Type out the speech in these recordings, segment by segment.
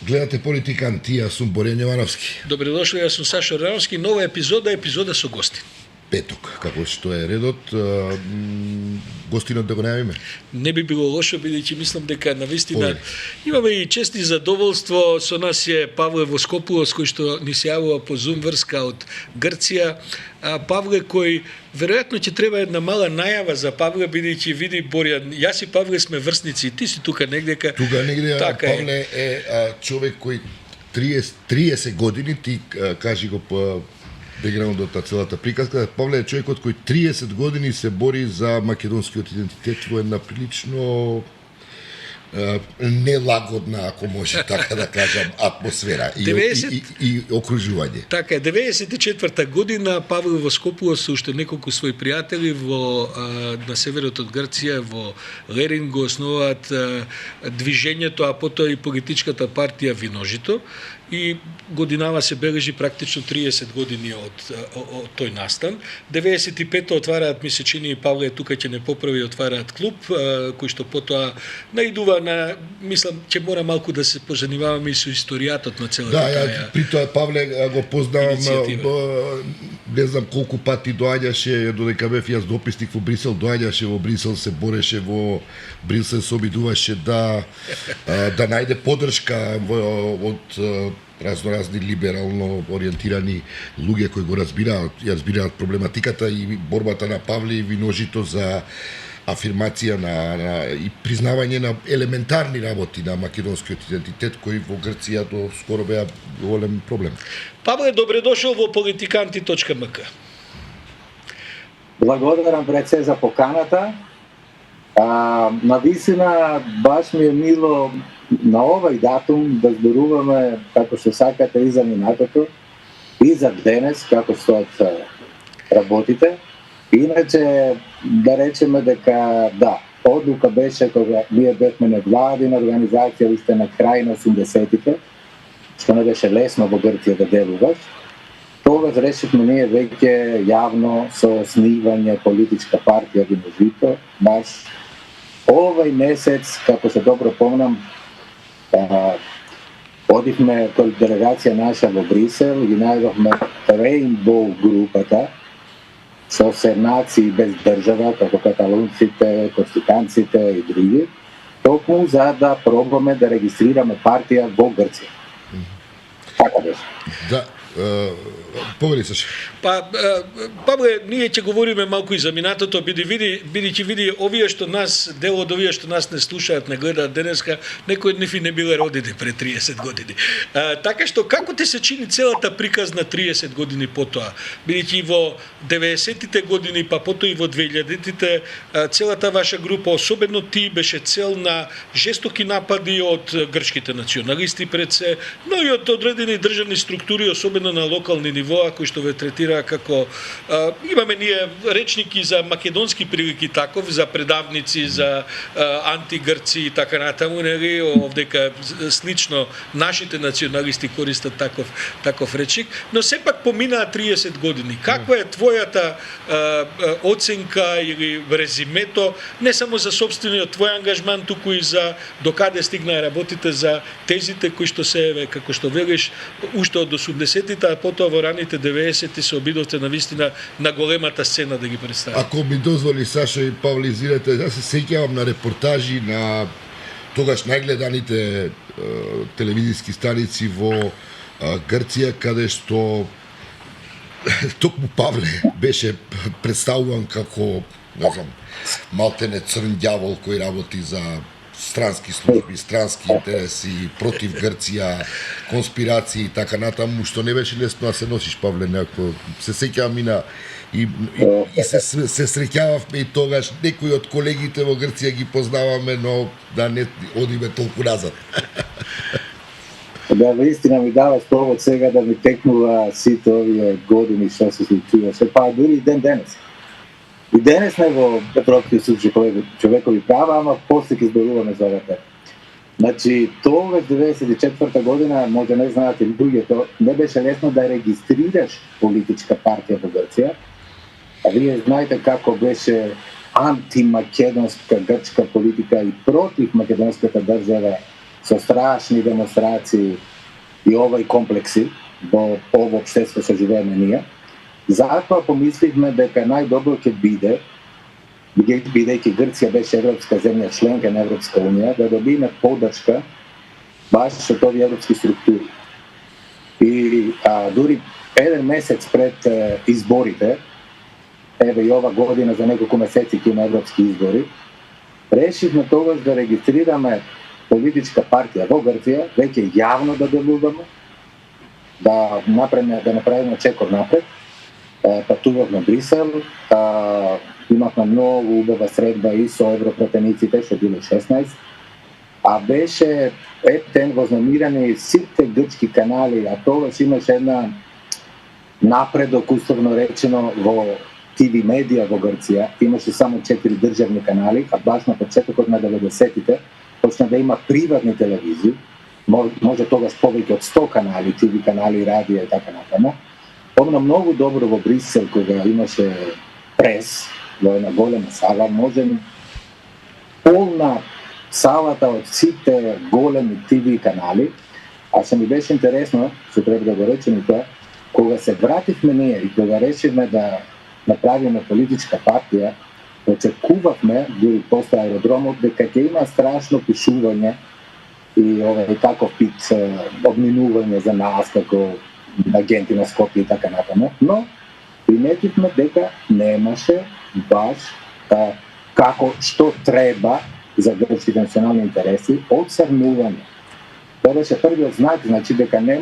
Гледате Политиканти, јас сум Борјан Јовановски. Добродошли, јас сум Сашо Рановски. Нова епизода со гости. Петок, како што е редот, гостинот да го најавиме. Не би било лошо, бидејќи мислам дека навистина имаме и чест и задоволство. Со нас е Павле Воскопулос, кој што ни се јавува по Zoom врска од Грција. Павле, кој веројатно ќе треба една мала најава за Павле, бидејќи види Борјан, јас и Павле сме врсници, ти си тука негдека. Тука негде, така Павле е човек кој 30 години, ти кажи го по бекграундот на целата приказка, Павле е човекот кој 30 години се бори за македонскиот идентитет во една прилично нелагодна, ако може така да кажам, атмосфера и окружување. Така е, 94-та година Павле Воскопулос со уште неколку своји пријатели на северот од Грција, во Лерин, го основаат движењето, а потоа и политичката партија Виножито. И годинава се бележи практично 30 години од тој настан. 95-то отвараат, ми се чини, Павле тука ќе не поправи, отвараат клуб, кој што потоа наидува на, мислам, ќе мора малку да се позанимаваме и со историјатот на целата таја. Да, при тоа Павле го познавам, не знам колку пати доаѓаше, додека бев јас дописник во Брисел, доаѓаше во Брисел, се бореше во Брисел, се обидуваше да најде поддршка од разноразни либерално ориентирани луѓе кои го разбираат проблематиката и борбата на Павле и Виножито за афирмација и признавање на елементарни работи на македонскиот идентитет, кои во Грција до скоро беа голем проблем. Павле, добре дошол во politikanti.mk. Благодарам пред се за поканата. Навистина, баш ми е мило на овој датум да зборуваме како што сакате и за минатото, и за денес, како стоат работите. Иначе, да речеме дека да, одлука беше кога ние бевме невладина организација уште на крај на 80-тите, што не беше лесно во Грција да делуваш. Тогаш решивме ние веќе јавно со основање политичка партија Виножито, баш овој месец, како се добро помнам, одивме кој делегација наша во Брисел и најдовме Rainbow групата со се нации без држава, како каталунците, корсиканците и други, токму за да пробаме да регистрираме партија во Грција. Така беше. Да. Повели се. Павле, ние ќе говориме малку и за минатото, бидејќи види овие што нас, дел од овие што нас не слушаат, не гледаат денеска, некои од нив не биле родени пред 30 години. Така што како ти се чини целата приказна 30 години потоа? Бидејќи во 90-тите години, па потоа и во 2000-тите, целата ваша група, особено ти, беше цел на жестоки напади од грчките националисти пред се, но и од одредени државни структури, особено на локални нивоа, кои што ве третира како имаме ние речники за македонски прилики таков, за предавници, за антигрци и така натаму, нели, овдека слично нашите националисти користат таков речник, но сепак поминаа 30 години. Каква е твојата оценка или резимето, не само за собствениот твој ангажман, туку и за докаде стигнаа работите за тезите кои што се, како што велиш, уште од 80-тите, а потоа во раните 90-ти се обидовте навистина на големата сцена да ги представите. Ако ми дозволи, Сашо и Павле, извинете, јас се сеќавам на репортажи на тогаш најгледаните телевизиски станици во Грција, каде што токму Павле беше представуван како, не знам, малтене црн ѓавол кој работи за странски служби, странски интереси, против Грција, конспирации и така натаму, што не беше лесно да се носиш, Павле, некако. Се сеќавам и се среќававме и тогаш, некои од колегите во Грција ги познаваме, но да не одиме толку назад. Да, наистина ми дава повод сега да ми текнува сите овие години што се случуваше, па дури и денес. И денес не во Европскиот суд за човекови права, ама после ќе зборуваме за ова тема. Значи, тоа 94-та година, може не знаете луѓето, не беше лесно да регистрираш политичка партија во Грција. А вие знаете како беше антимакедонска грчка политика и против македонската држава со страшни демонстрации и овој комплекси во ово општество се живееме ние. Затоа помисливме дека најдобро ќе биде, бидејќи Грција беше европска земја, членка на Европска унија, да добиме поддршка баш од овие европски структури. И дури еден месец пред изборите, еве и ова година за неколку месеци ќе има европски избори, решивме тогаш да регистрираме политичка партија во Грција, веќе јавно да делуваме, да направиме чекор напред. Патувавме Брисел, имавме многу убава средба и со европратениците, што било 16, а беше ептен вознамирани сите грчки канали, а тогаш имаше една напредок, условно речено, во ТВ медија во Грција. Имаше само 4 државни канали, а баш на почетокот на 90-тите почна да има приватни телевизии, може тогаш повеќе од 100 канали, ТВ канали, радио и така натаму. Помнам многу добро во Брисел, кога имаше прес, во една голема сала, можем полна салата од сите големи ТВ канали, а што ми беше интересно, што треба да го речем и тоа, кога се вративме ние и кога решивме да направиме политичка партија, очекувавме, дури после аеродромот, дека ќе има страшно пишување и таков пит обминување за нас како агенти на Скопје и така натаму, но приметивме дека немаше баш како што треба за грчките национални интереси одсрнување. Тоа беше првиот знак, значи дека не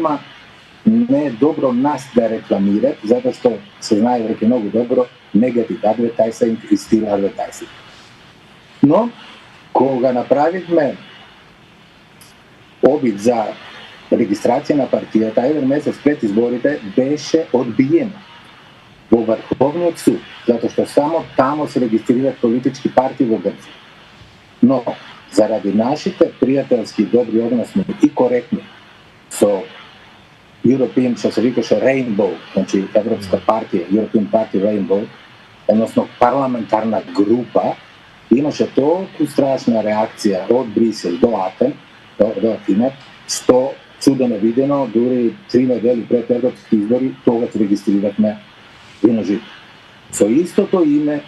е добро нас да рекламират, затоа што се знае веќе многу добро негатив адвертајзинг и стил адвертајзинг. Но кога направивме обид за регистрација на партијата, еден месец пред изборите беше одбиена во Врховниот суд, затоа што само тамо се регистрираат политички партии во Грција. Но заради нашите пријателски добри односи и коректни со European, што се викаше Rainbow, значи Европска партија, European Party Rainbow, односно парламентарна група, имаше толку страшна реакција од Брисел до Атен, до Атина, што чудо невидено, дури 3 недели пред европски избори, тогаш регистрирахме Виножито. Со истото име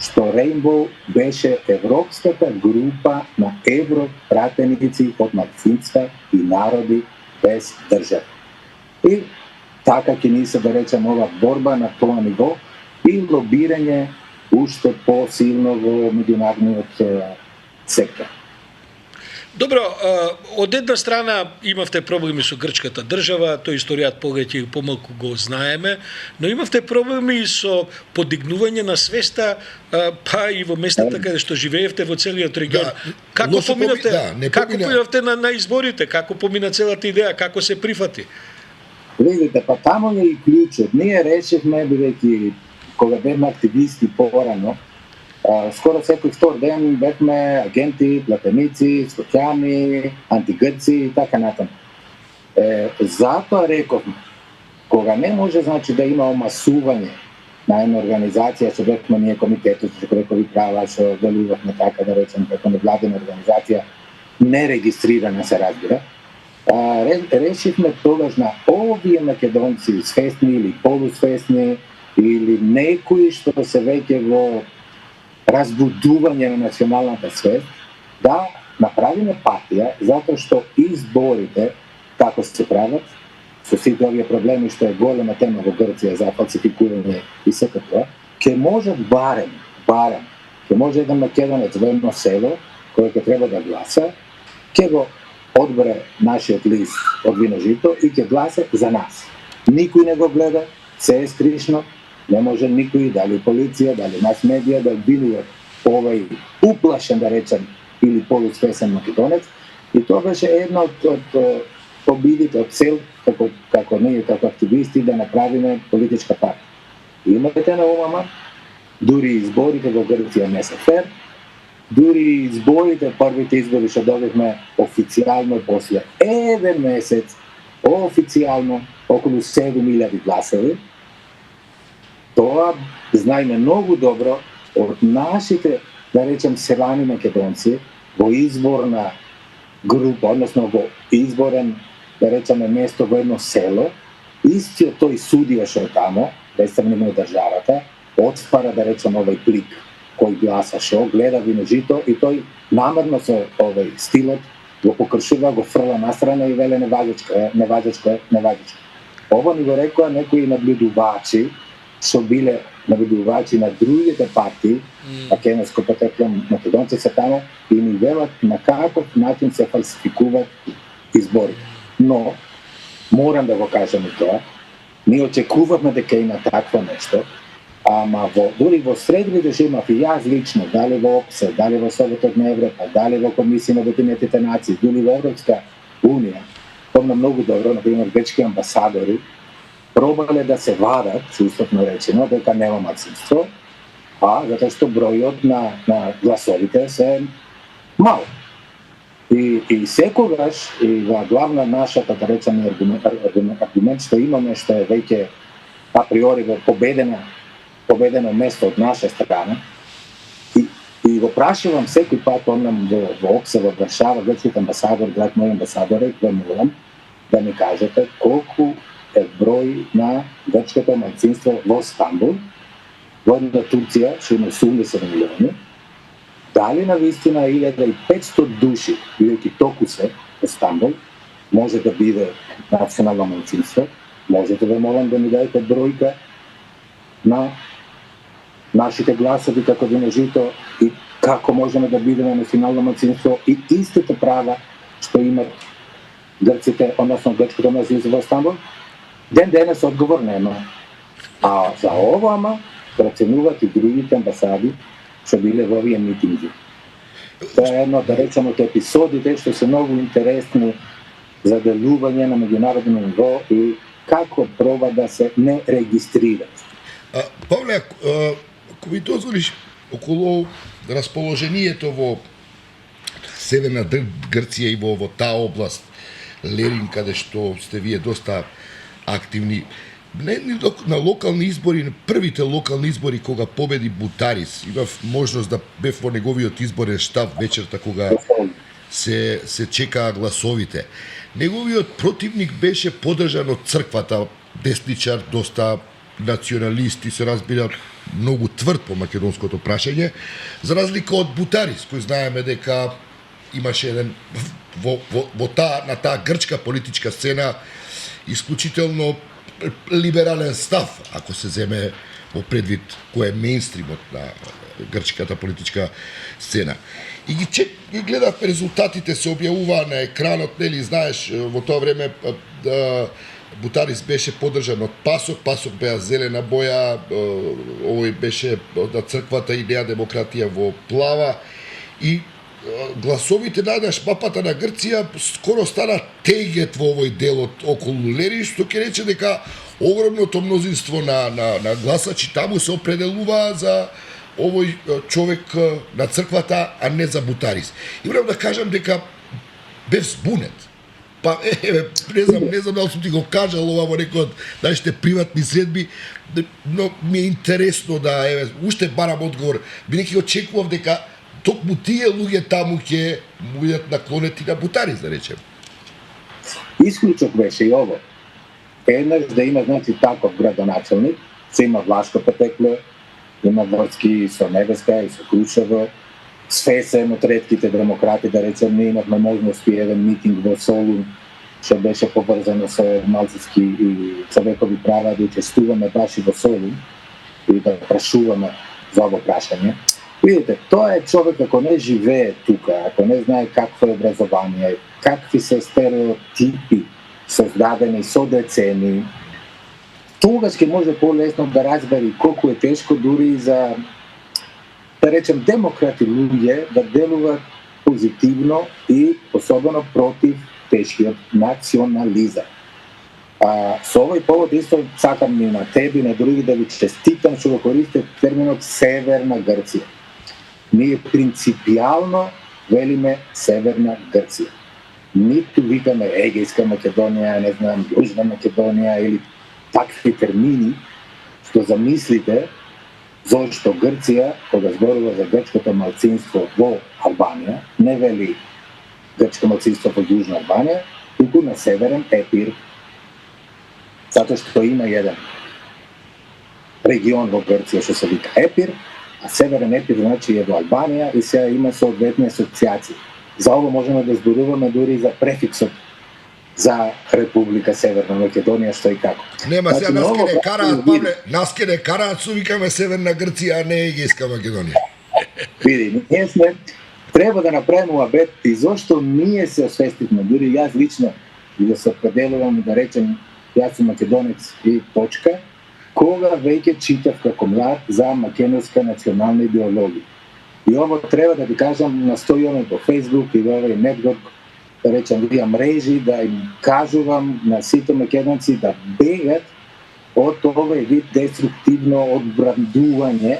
што Rainbow беше европската група на европратеници од малцинства и народи без држава. И така ќе ни се да речем ова борба на тоа ниво и лобирање уште по-силно во меѓународниот сектор. Добро, од една страна имавте проблеми со грчката држава, тој историјат повеќе и помалку го знаеме, но имавте проблеми и со подигнување на свеста, па и во местата каде што живеевте во целиот регион. Како поминавте на изборите? Како помина целата идеја? Како се прифати? Видите, па тамо е и клучот. Ние решивме, бидејќи кога бевме активисти порано, скоро секој втор ден бевме агенти, платеници, скопјани, антигрци и така натаму. Затоа рековме, кога не може значи да има омасување на една организација, што бевме ние комитетот за човекови права, што делувавме така да речем како невладина организација, не регистрирана се разбира, решивме тогаш на овие македонци, свесни или полусвесни, или некои што се веќе во разбудување на националната свест, да направиме партија, затоа што изборите, како се прават, со сите овие проблеми што е голема тема во Грција за фалсификување и сето тоа, ќе може барем, ќе може еден македонец во едно село, кој ќе треба да гласа, ќе го одбере нашиот лист од Виножито и ќе гласа за нас. Никој не го гледа, се е скришно, не може никој, дали полиција, дали мас медија, да обвинува овој уплашен, да речем, или полусвесен македонец. И тоа беше една од победите, од цел, како ние, како активисти, да направиме политичка партија. Имате на умама, дури изборите во Грција не се фер, дури изборите, првите избори што добивме официјално после еден месец, официјално околу 7.000 гласови. Тоа знаеме многу добро од нашите, да речем, селани македонци во изборна група, односно во изборен, да речеме, место во едно село, истиот тој судија што е тамо, представник на државата, отвара, да речеме, овој плик кој гласа шо, гледа виножито и тој намерно со овој стилот го покршува, го фрла настрана и веле неважечко. Ово ни го рекоа некои наблюдувачи, што биле наблюдувачи на другите партии, македонско потекло, македонци се тамо, и ни велат на каков начин се фалсификуваат избори. Но, морам да го кажам и тоа, ние очекувавме дека има такво нешто, ама дури во средни режимов и јас лично, дали во ОПСЕ, дали во Советот на Европа, дали во Комисија на Обединетите нации, дали во Европска Унија, помнам многу добро, например, грчки амбасадори, пробале да се вадат, условно речено, дека нема малцинство, затоа што бројот на гласовите се мал. И секогаш, и во главна нашата, да речеме, аргумент што имаме, што е веќе априори победено место од наша страна, и го прашувам секој пат, помнам во ОПСЕ, во Варшава, грчкиот амбасадор, град мој амбасадор, и ве молам да ми кажете колку е број на грчкото малцинство во Стамбул, во една Турција, што има 80 милиони, дали на вистина 1500 души, бидејќи толку се во Стамбул, може да биде национално малцинство? Можете да молам да ми дадете бројка на нашите гласови како виножито и како можеме да бидеме национално малцинство и истите права што имат грците, односно грчкото малцинство во Стамбул? Денес одговор нема. А за ова, проценуваат и другите амбасади што биле во овие митинги. Тоа е едно, да речеме, од епизодите што се многу интересни за делување на меѓународно ниво и како проба да се не регистрираат. Павле, ако ми дозволиш, околу расположението во Северна Грција и во таа област, Лерин, каде што сте вие доста активни, на локални избори, на првите локални избори кога победи Бутарис, имав можност да бев во неговиот изборен штаб вечерта кога се чекаа гласовите. Неговиот противник беше поддржан од црквата, десничар, доста националист и се разбира многу тврд по македонското прашање, за разлика од Бутарис, кој знаеме дека имаше еден на таа грчка политичка сцена исклучително либерален став, ако се земе во предвид кој е мејнстримот на грчката политичка сцена. И ги гледав резултатите, се објавуваа на екранот, нели, знаеш, во тоа време Бутарис беше поддржан од Пасок беа зелена боја, овој беше на црквата и Неа демократија во плава, и гласовите надаш мапата на Грција скоро стана тегет во овој дел околу Лерин, што ќе рече дека огромното мнозинство на гласачи таму се определува за овој човек на црквата, а не за Бутарис. И морам да кажам дека бев збунет. Па, не знам дали сум ти го кажал ова во некој од нашите приватни средби, но ми е интересно да, уште барам одговор, бидејќи очекував дека токму тие луѓе таму ќе бидат наклонети на Бутарис, да речем. Исклучок беше и ово. Еднаш да има, значи, таков градоначелник, се има влашко потекло, има врски со Небеска и со Крушево, све се од ретките демократи, да речем, ние имавме можности еден митинг во Солун, што беше поврзано со малцински и човекови права, да учествуваме баш и во Солун и да прашуваме за ово прашање. Видите, тоа е човек ако не живее тука, ако не знае какво е образование, какви се стереотипи создадени со децени, тогаш ќе може полесно да разбери колку е тешко дури за, да речем, демократи луѓе да делуваат позитивно и особено против тешкиот национализам. Со овој повод исто сакам и на тебе и на други да ви честитам што го користите терминот Северна Грција. Ние принципијално велиме Северна Грција. Ниту викаме Егејска Македонија, не знам, Јужна Македонија или такви термини што замислите зашто Грција, кога зборува за грчкото малцинство во Албанија, не вели грчко малцинство во Јужна Албанија, туку на северен Епир. Затоа што има еден регион во Грција што се вика Епир, а северен Епир значи е во Албанија и сега има соодветни асоциации. За ово можеме да зборуваме дури за префиксот за Република Северна Македонија, што и како. Нема, сега Значи, нас ке не ново караат, види. Павле, нас ке не караат, су викаме Северна Грција, а не Егејска Македонија. Види, ние сме, треба да направиме муабет и зошто ние се освестивме, дури јас лично, и да се определувам и да речем, јас сум македонец и точка, кога веќе читав како млад за македонска национална идеологија. И ово треба да ви кажам, настојуваме по Facebook и во овој нетворк, да речем вија мрежи, да им кажувам на сите македонци да бегат од овој вид деструктивно одбрандување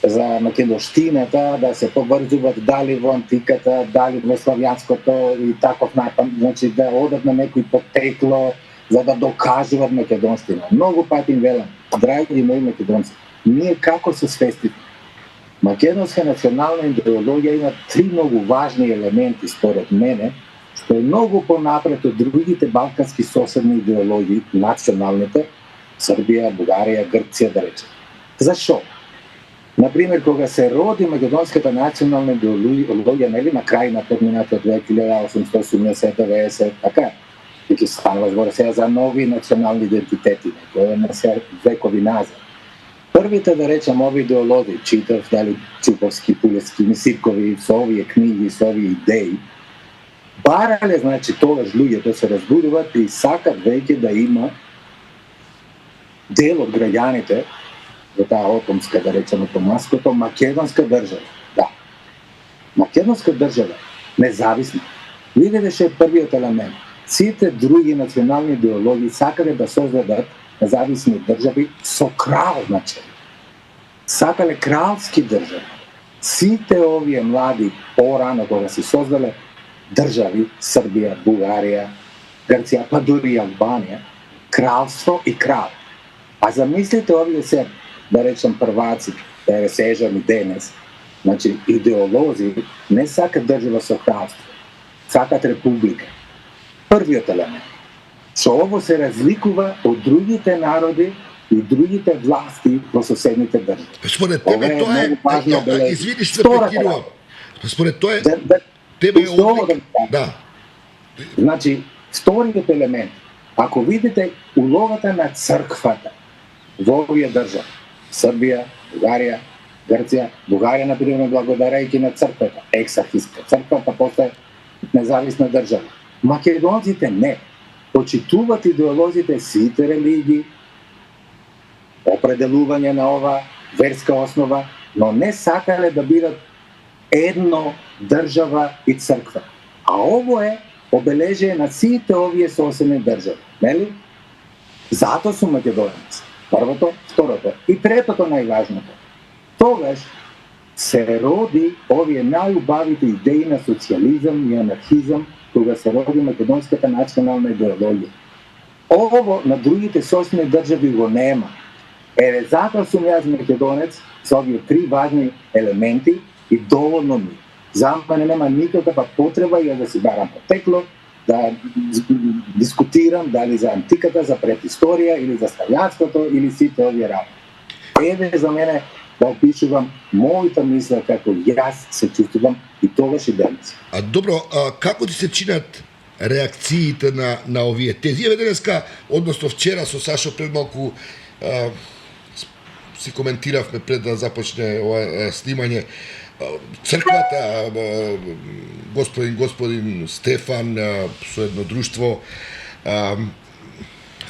за македонштината, да се поврзуваат дали во антиката, дали во славјанското и таков напад, значи да одат на некој потекло за да докажуваат македонштина. Многу пати им велам, драги мои македонци, ние како се свестиме? Македонска национална идеологија има три многу важни елементи според мене, што е многу понапред од другите балкански соседни идеологии, националните, Србија, Бугарија, Грција, да речем. Зашо? Например, кога се роди македонската национална идеологија, нели на крај на подмината 1880-90, така, и ќе станува збор сега за нови национални идентитети, кои не се векови назад. Првите, да речем, ови идеологи, читав, дали Чуковски, Пулевски, Мисиркови, со овие книги, со овие идеи, барале, значи, тогаш луѓето се разбудуваат и сакат веќе да има дел од граѓаните во таа отомска, да речеме, томаското, македонска држава. Да. Македонска држава, независна. Видите што е првиот елемент. Сите други национални идеологии сакале да создадат независни држави со крал, значи. Сакале кралски држави. Сите овие млади, порано кога се создале држави, Србија, Бугарија, Грција, па дури Албанија, кралство и крал. А замислите овие се, да речем, прваци, да ја сежам и денес, значи идеолози не сакат држава со кралство, сакат република. Првиот елемент. Со ово се разликува од другите народи и другите власти во соседните држави. Според тебе тоа е, извини што прекинувам. Според тоа е, тебе е облик. Да. Значи, вториот елемент, ако видите улогата на црквата во овие држави, Србија, Бугарија, Грција, Бугарија, например, благодарејќи на црквата, ексархиска црквата постае независна држава. Македонците не. Почитуваат идеолозите сите религии, определување на ова верска основа, но не сакале да бидат едно држава и црква. А ово е обележие на сите овие соседни држави, нели? Затоа сум македонец. Првото, второто и третото најважното. Тогаш се роди овие најубавите идеи на социјализам и анархизам, кога се роди македонската национална идеологија. Ово на другите соседни држави го нема. Еве затоа сум јас македонец со овие три важни елементи и доволно ми. За мене нема никаква потреба ја да си барам потекло, да дискутирам дали за антиката, за предисторија или за славјанското или сите овие работи. Еве за мене да опишувам мојата мисла како јас се чувствувам и тогаш и денес. А добро, како ти се чинат реакциите на овие тези? Еве денеска, односно вчера со Сашо пред малку си коментиравме пред да започне ова снимање. Црквата, господин Стефан со едно друштво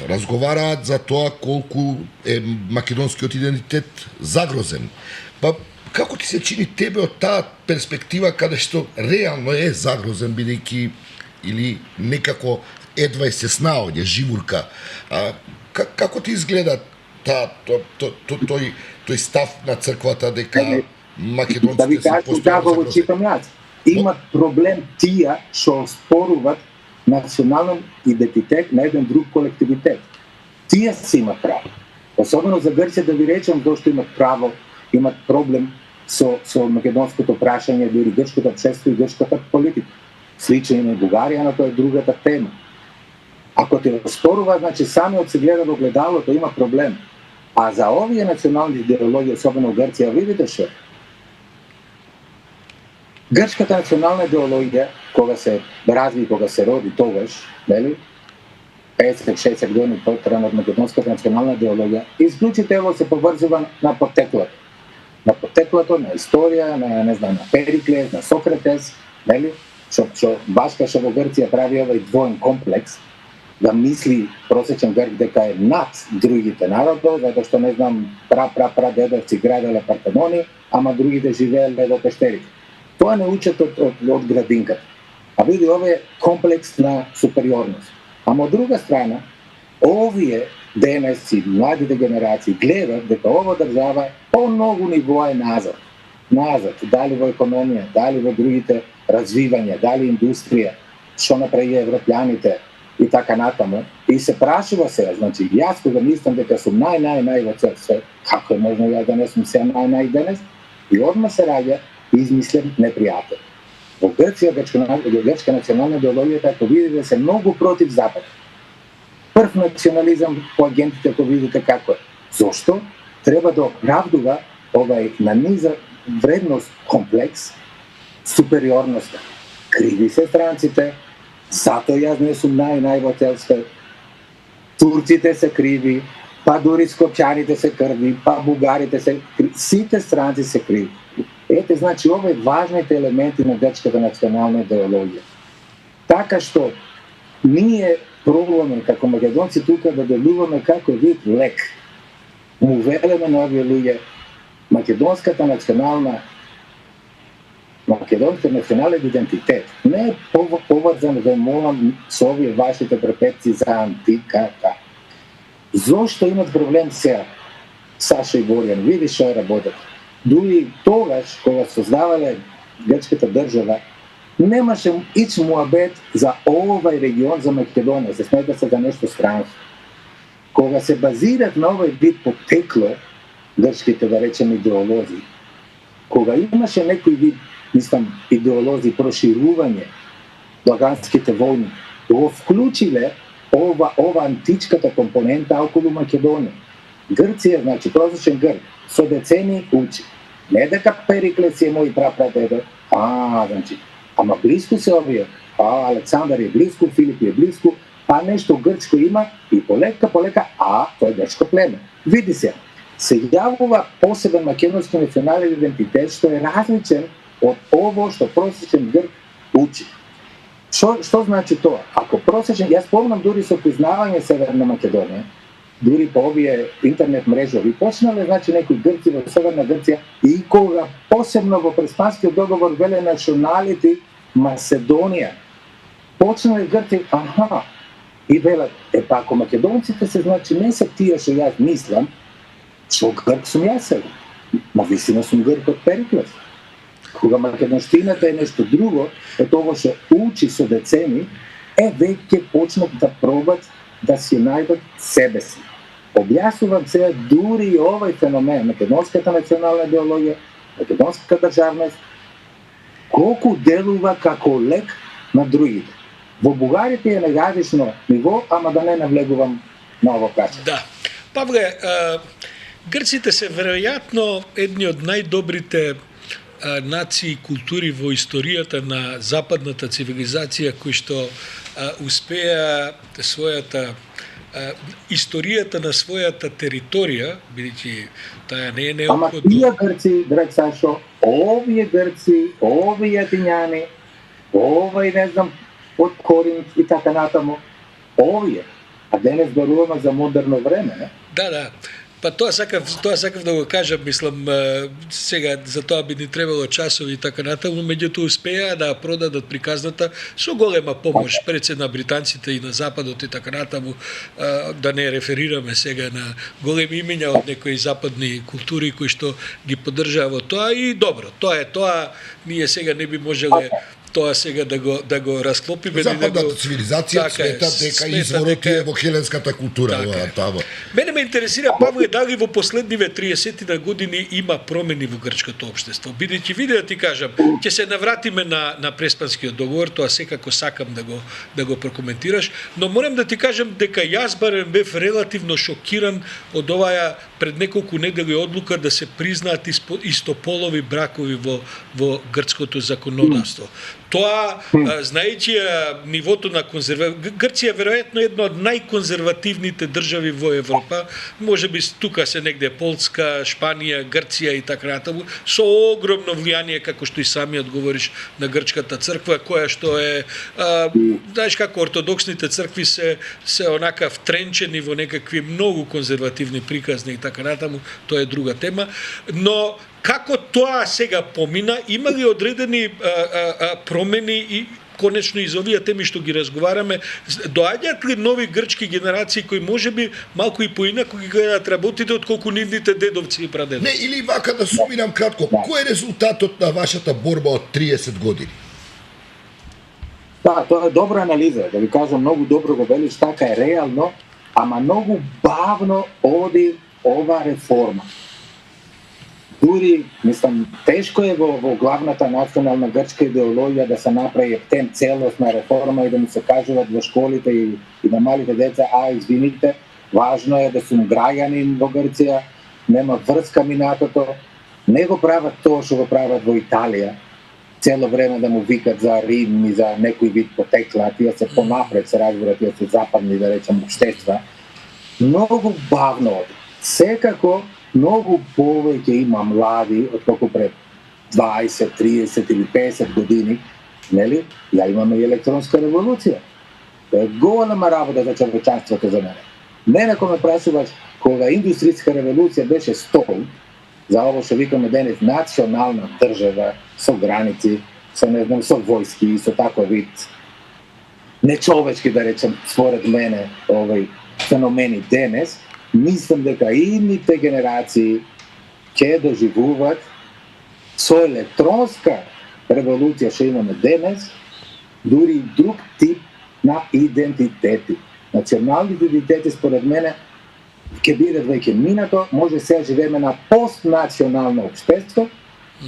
разговараат за тоа колку е македонскиот идентитет загрозен. Па како ти се чини тебе од таа перспектива каде што реално е загрозен, бидејќи или некако едва се снаоѓа живурка? Како ти изгледа тој став на црквата дека македонците да ви кажам како го читам јас. Имат проблем тие што споруват национален идентитет на еден друг колективитет. Тие си имат право. Особено за Грција да ви речем зашто имат право, имат проблем со македонското прашање, дури грчкото општество и грчката политика. слично има и Бугарија, но тоа е другата тема. Ако те оспорува, значи самиот се гледа во гледалото, има проблем. А за овие национални идеологии, особено в Грција, видите што? Грчката национална идеологија, кога се разви, кога се роди тогаш, нели? 50-60 години потребно од македонската национална идеологија, исклучително се поврзува на потеклото. На потеклото, на историја, на Периклес, на Сократес, нели? Што башкаше во Грција прави овој двоен комплекс, да мисли просечен грк дека е над другите народи, затоа што дедовци граделе Партенони, ама другите живееле во пештерите. Тоа не учат од градинката. А види, ова е комплекс на супериорност. Ама од друга страна, овие денес и младите генерации гледат дека ова држава по многу нивоа е назад. Назад, дали во економија, дали во другите развивања, дали индустрија, што направи европјаните и така натаму. И се прашува сега, значи, јас кога мислам дека сум нај во цел свет, како е можно јас да не сум сега нај денес? И одма се раѓа измислен непријател. Во Грција, грчка национална идеологија, како видите, се многу против Запад. Прв национализам по агентите, ако видите како е. Зошто? Треба да оправдува овај на низа вредност комплекс супериорноста. Криви се странците, затоа јас не сум нај во цел свет. Турците се криви, па дури скопчаните се криви, па бугарите се криви, сите странци се криви. Ете, значи, ова е важните елементи на грчката национална идеологија. Така што ние пробуваме како македонци тука да делуваме како вид лек. Му велеме на овие луѓе македонската национален идентитет не е поврзан ве молам со овие вашите препетци за антиката. Зошто имат проблем сега Сашо и Борјан? Види што работат. Дури тогаш, кога создавале грчката држава, немаше ич муабет за овај регион, за Македонија, се смета се за нешто странно. Кога се базират на овај вид потекло, грчките, да речем, идеолози, кога имаше некој вид, идеолози, проширување, балганските војни, го вклучиле ова античката компонента околу Македонија. Грција, значи, просечен грк, со децени учи. Не дека Периклес е мој прапрадедо, значи, ама близко се овие, Александар е близко, Филип е близко, нешто грчко има и полека, тоа е грчко племе. Види се јавува посебен македонски национален идентитет, што е различен од ово што просечен грк учи. Што значи тоа? Ако просечен, јас помнам дури со признавање Северна Македонија, дури по овие интернет мрежови, почнале, значи, некои грци во Северна Грција и кога посебно во Преспанскиот договор веле националити Маседонија, почнале грци, и велат, ако македонците се, значи, не се тие што јас мислам, што грк сум јас сега. Вистина сум грк од Периклес. Кога македонштината е нешто друго, тоа што учи со децени, веќе почнат да пробат да си најдат себе си. Објаснувам сега дури и овој феномен, македонската национална идеологија, македонската државност, колку делува како лек на другите. Во Бугарите е негативно ниво, ама да не навлегувам на ово качество. Да. Павле, грците се веројатно едни од најдобрите нации и култури во историјата на западната цивилизација кои што успеа историјата на својата територија, бидејќи таа не е неопходно. Ама тие грци, драг Сашо, овие грци, овие атињани, овој, не знам, од Коринт и така натаму, овие, а денес зборуваме за модерно време, не? Да. Па тоа сакав да го кажам, мислам, сега за тоа би ни требало часови и така натаму, меѓутоа успеа да продадат приказната со голема помош пред се на британците и на Западот и така натаму, да не реферираме сега на големи имиња од некои западни култури кои што ги поддржаа во тоа и добро, тоа ние сега не би можеле тоа сега да го расклопиме. Западната цивилизација смета дека изворот е во хеленската култура. Мене ме интересира, Павле, дали во последниве 30 години има промени во грчкото општество. Бидејќи види да ти кажам, ќе се навратиме на Преспанскиот договор, тоа секако сакам да го прокоментираш, но морам да ти кажам дека јас барем бев релативно шокиран од оваа пред неколку недели одлука да се признаат истополови бракови во грчкото законодавство. Тоа, знаејќи нивото на Грција веројатно е една од најконзервативните држави во Европа, можеби тука се негде Полска, Шпанија, Грција и така натаму, со огромно влијание, како што и самиот говориш, на грчката црква, која што е, знаеш како ортодоксните цркви се онака втренчени во некакви многу конзервативни приказни и така натаму, тоа е друга тема, но како тоа сега помина, има ли одредени промени и конечно из овие теми што ги разговараме, доаѓаат ли нови грчки генерации кои можеби малку и поинаку ги гледаат работите отколку нивните дедовци и прадедовци? Не, или вака да сумирам кратко, кој е резултатот на вашата борба од 30 години? Да, тоа е добра анализа, да ви кажам, многу добро го велиш, така е реално, ама многу бавно оди ова реформа. Дури, мислам, тешко е во главната национална грчка идеологија да се направи целосна реформа и да му се кажуват во школите и на малите деца, извините, важно е да сум граѓанин во Грција, нема врска минатото, не го прават тоа што го прават во Италија, цело време да му викат за Рим и за некој вид потекла, тие се понапред, се разбира, тие се западни, да речем, општества. Многу бавно оди. Секако, многу повеќе има млади, отколку пред 20, 30 или 50 години, нели? Ја имаме и електронска револуција. Тоа е голема работа за човечанството за мене. Мене кога ме прашуваш, кога индустријска револуција беше стол, за ово што викаме денес национална држава, со граници, со не знам, со војски и со таков вид нечовечки, да речем, според мене, овој феномени денес, мислам дека идните генерации ќе доживуваат со електронска револуција што имаме денес, дури друг тип на идентитети. Националните идентитети, според мене, ќе бидат веќе минато, може сега живееме на постнационално општество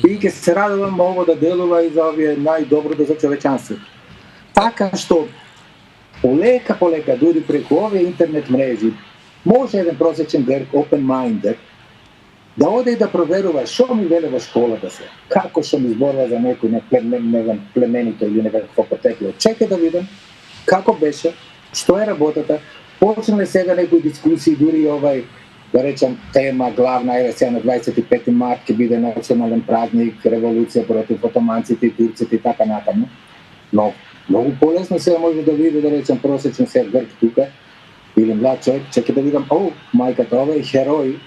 и ќе се радувам ово да делува и за овие најдоброто за човечанството. Така што полека, дури преку овие интернет мрежи, може еден просечен грк, open-minded, да оде и да проверува што ми веле во школата се, како што ми зборува за некој племенито или некакво потекло. Чекај да видам како беше, што е работата, почнале сега некои дискусии, дури овај, да речем, тема главна е сега на 25 март ќе биде национален празник, револуција против отоманците и турците и така натаму. Но многу полесно сега може да биде, да речем, просечен сега грк тука, или млад човек, чекај да видам, мајката, ова е херој,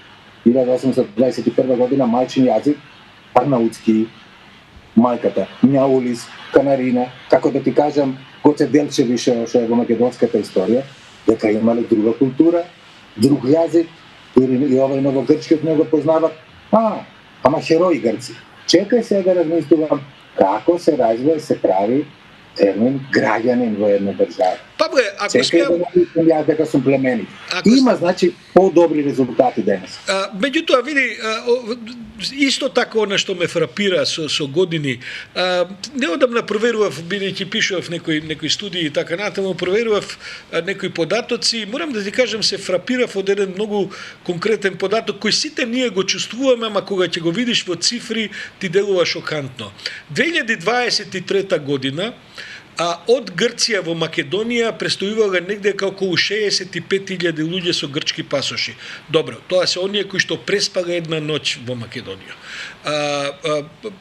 1821 година, мајчин јазик, арнаутски, мајката, Мјаулис, Канарина, како да ти кажам, Гоце Делчеви што е во македонската историја, дека имале друга култура, друг јазик, и овај новогрчкиот не го познават, ама херои грци. Чекај сега да размислувам како се развива и се прави термин граѓанин во една држава. Павле, ако Чекај да мислам јас дека сум племенит. Има, значи, подобри резултати денес. Меѓутоа, види, исто така она што ме фрапира со години, неодамна проверував, бидејќи пишував некои студии и така натаму, проверував некои податоци, морам да ти кажам, се фрапирав од еден многу конкретен податок, кој сите ние го чувствуваме, ама кога ќе го видиш во цифри, ти делува шокантно. 2023 година, од Грција во Македонија престојувале негде околу 65.000 луѓе со грчки пасоши. Добро, тоа се оние кои што преспале една ноќ во Македонија.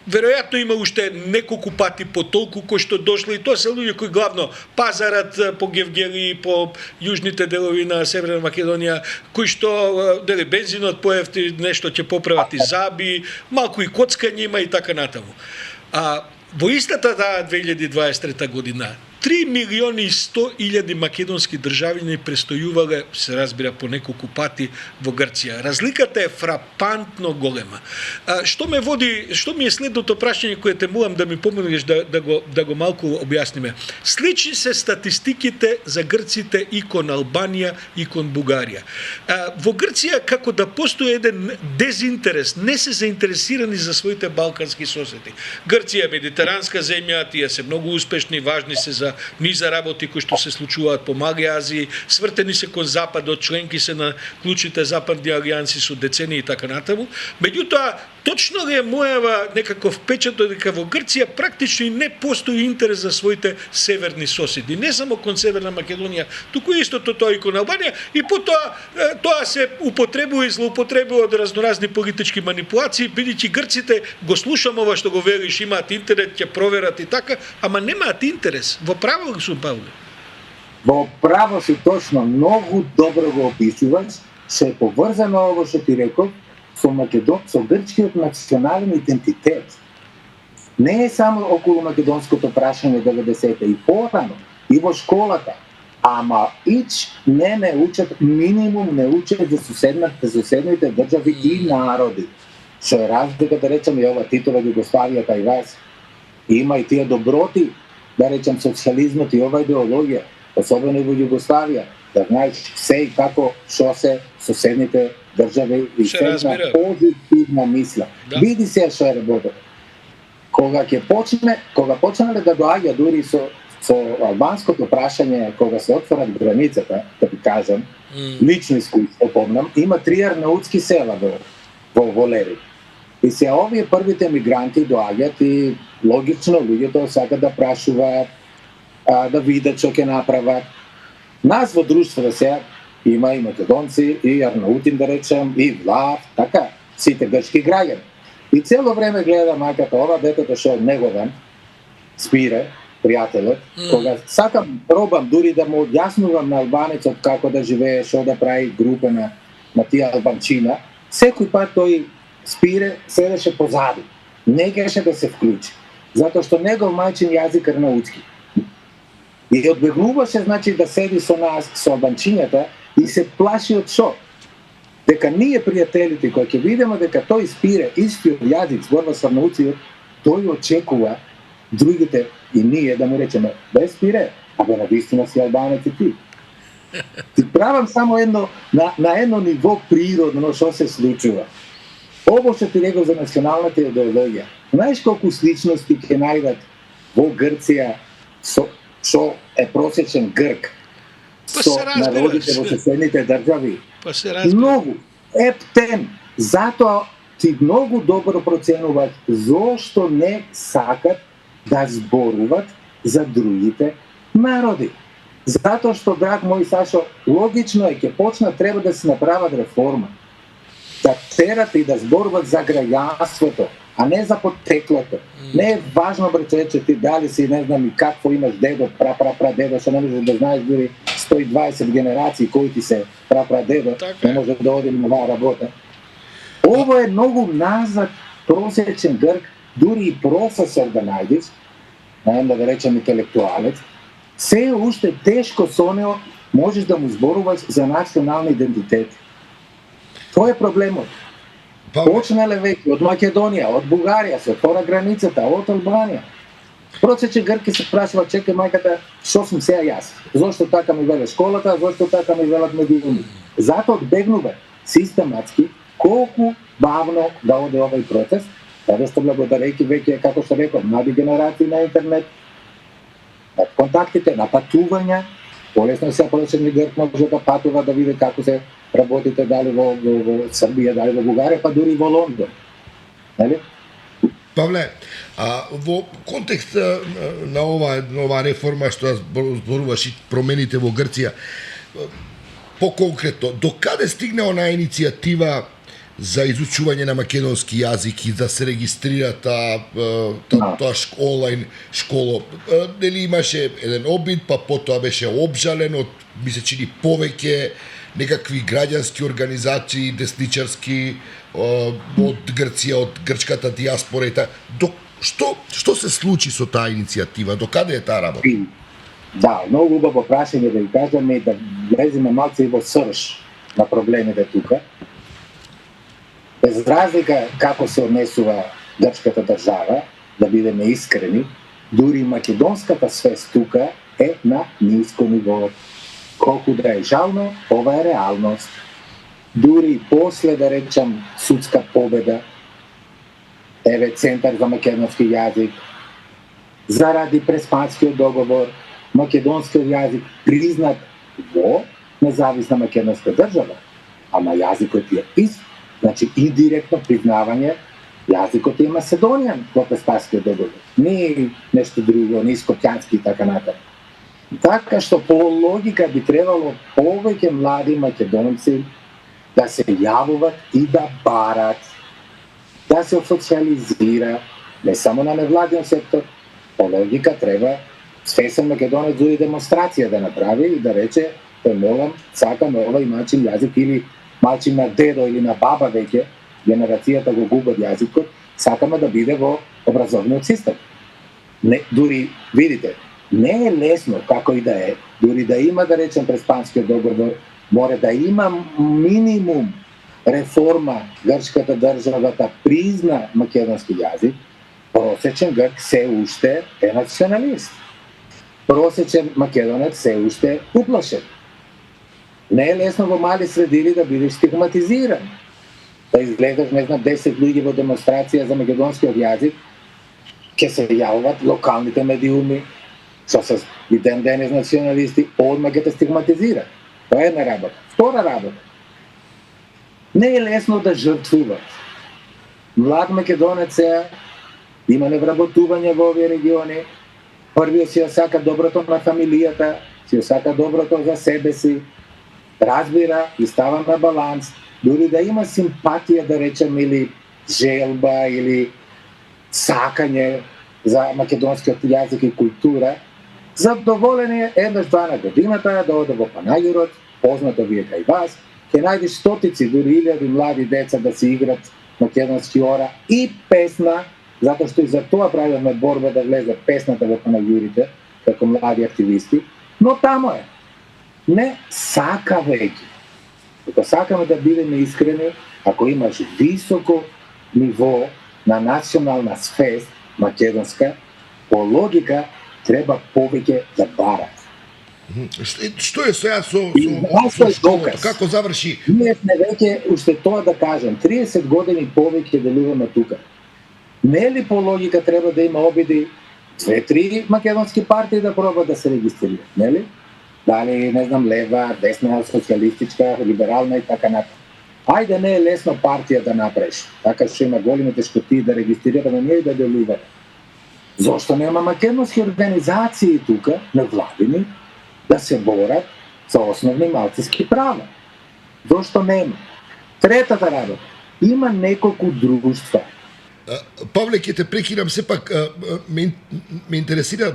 Веројатно има уште неколку пати по толку кои што дошле, и тоа се луѓе кои главно пазарат по Гевгели, по јужните делови на Северна Македонија, кои што бензинот поевти, нешто ќе поправат и заби, малку и коцкање има и така натаму. Во истата таа 2023 година, 3.100.000 македонски државјани престојувале, се разбира, по неколку пати во Грција. Разликата е фрапантно голема. Што ми е следното прашање кое те молам да ми помогнеш да го малку објасниме. Слични се статистиките за грците и кон Албанија и кон Бугарија. Во Грција како да постои еден дезинтерес, не се заинтересирани за своите балкански соседи. Грција е медитеранска земја, тие се многу успешни, важни се за низа работи кои што се случуваат по Мали Азија, свртени се кон Западот, членки се на клучните западни алијанси со децении и така натаму. Меѓутоа, точно ли е мојава некаков впечаток дека во Грција практично и не постои интерес за своите северни соседи, не само кон Северна Македонија, туку истото тоа и кон Албанија, и потоа тоа се употребува и злоупотребува од разноразни политички манипулации, бидејќи грците го слушам ова што го велиш, имаат интернет, ќе проверат и така, ама немаат интерес. Во право ли сум, Павле? Во право си точно, многу добро го описуваш, се е поврзано ово што ти реков со грчкиот национален идентитет. Не е само околу македонското прашање 90-те, и порано, и во школата, ама не учат, минимум не учат за соседните држави и народи. Што е разлика, да речем, и ова Титова Југославијата и вас. Има и тие доброти, да речем, социјализмот и ова идеологија, особено и во Југославија, да знаеш се и како што се соседните држави и се на позитивна мисла. Да. Види се што е работа. Кога почнале да доаѓа дури со албанското прашање, кога се отворат границата, да ви кажам, лично искуство помнам, има 3 арнаутски села во Леви. И се овие првите мигранти доаѓаат и логично луѓето сакаат да прашуваат, да видат што ќе направат. Нас во друштвото сега има и македонци, и арнаутин, да речем, и Влав, така, сите грчки граѓани. И цело време гледам мајката ова детето што е неговен, Спире, пријателот, кога сакам, пробам дури да му објаснувам на албанецот како да живее, што да прави група на тие албанчина, секој пат тој Спире седеше позади, не геше да се вклучи, затоа што негов мајчин јазик е арнаутски. И одбегнуваше, значи, да седи со нас, со албанчињата, и се плаши од шо? Дека ние пријателите, кои ќе видиме дека тој Спире истиот јазик зборува со арнаутциот, тој очекува другите и ние да му речеме: бе Спире, абе навистина си албанец и ти. Ти правам само на едно ниво природно што се случува. Ово што ти реков за националната идеологија. Знаеш колку сличности ќе најдат во Грција што е просечен грк со народите во соседните држави? Многу. Ептен. Затоа ти многу добро проценуваат зошто не сакат да зборуват за другите народи. Затоа што, драг мој Сашо, логично е, ќе почнат, треба да се направат реформа. Да терат и да зборуват за граѓанството, а не за потеклото. Не е важно, браче, ти дали си, не знам и какво имаш дедо, прадедо, што не можеш да знаеш дури 120 генерации кои ти се прадедо, не може да одим на оваа работа. Ово е многу назад просечен грк, дури и професор да најдеш, да го речем интелектуалец, се уште тешко со него можеш да му зборуваш за национални идентитети. Тоа е проблемот. Почнале веќе од Македонија, од Бугарија, се отвора границата, од Албанија. Просечен грки се прашува: чекај мајката, што сум сега јас? Зошто така ми веле школата, зошто така ми велат медиуми? Затоа одбегнува систематски колку бавно да оде овој процес, затоа што благодарејќи веќе, како што реков, млади генерации на интернет, на контактите, на патувања, полесно се просечен грк може да патува да види како се работите дали во Србија, дали во Бугарија, па дури во Лондон. Нели? Павле, во контекст на ова реформа што зборуваш и промените во Грција, по-конкретно, докаде стигне онаа иницијатива за изучување на македонски јазик и да се регистрира тоа онлайн школа? Нели имаше еден обид, па потоа беше обжален од, ми се чини, повеќе некакви граѓански организации, десничарски, од Грција, од грчката диаспора и така. Што се случи со таа иницијатива? Докаде е таа работа? Да, многу убаво прашање да ви кажам и да влеземе малце и во срж на проблемите тука. Без разлика како се однесува грчката држава, да бидеме искрени, дури македонската свест тука е на ниско ниво. Колку да е жално, ова е реалност. Дури после, да речам, судска победа, еве Центар за македонски јазик, заради Преспанскиот договор, македонскиот јазик признат во независна македонска држава, ама јазикот е ист, значи индиректно признавање јазикот е македонијан во Преспанскиот договор, не нешто друго, не скопјански и така натаму. Така што по логика би требало повеќе млади македонци да се јавуват и да барат, да се социализира, не само на невладен сектор, по логика треба свесен македонец дури демонстрација да направи и да рече, те молам, сакам овај малчин јазик или малчин на дедо или на баба веќе, генерацијата го губат јазикот, сакаме да биде во образовниот систем. Не, дури, видите, не е лесно како и да е, дури да има, да речем, Преспанскиот договор, мора да има минимум реформа грчката држава да призна македонски јазик, просечен грк се уште е националист. Просечен македонец се уште е уплашен. Не е лесно во мали средини да бидеш стигматизиран. Да изгледаш, не знам, 10 луѓе во демонстрација за македонскиот јазик, ќе се јавуват локалните медиуми, што се и ден денес националисти, одма ќе те стигматизира. Тоа е една работа. Втора работа. Не е лесно да жртвуват. Млад македонец е, има невработување во овие региони, првиот си ја сака доброто на фамилијата, си ја сака доброто за себе си, разбира и става на баланс, дури да има симпатија, да речем, или желба, или сакање за македонскиот јазик и култура, задоволен е една-два на годината да оде во Панагирот, познато ви е кај вас, ќе најдеш стотици, дури илјади млади деца да се играт македонски ора и песна, затоа што и за тоа правиме борба да влезе песната во Панагирите, како млади активисти, но тамо е. Не сака веќе. Ако сакаме да бидеме искрени, ако имаш високо ниво на национална свест, македонска, по логика треба повеќе да барат. Што е сега со доказ. како заврши? Ние сме веќе, уште тоа да кажем, 30 години повеќе делуваме тука. Не е ли по логика треба да има обиди 2-3 македонски партии да пробат да се регистрират, не ли? Дали, не знам, лева, десна, социјалистичка, либерална и така натаму. Ајде, не е лесно партија да направиш, така што има големи тешкоти да регистрираме ние и да делуваме. Зошто нема македонски организации тука, невладини, да се борат за основни малцински права? Зошто нема? Третата работа. Има неколку друштва. Павле, ќе те прекинам, сепак ме интересира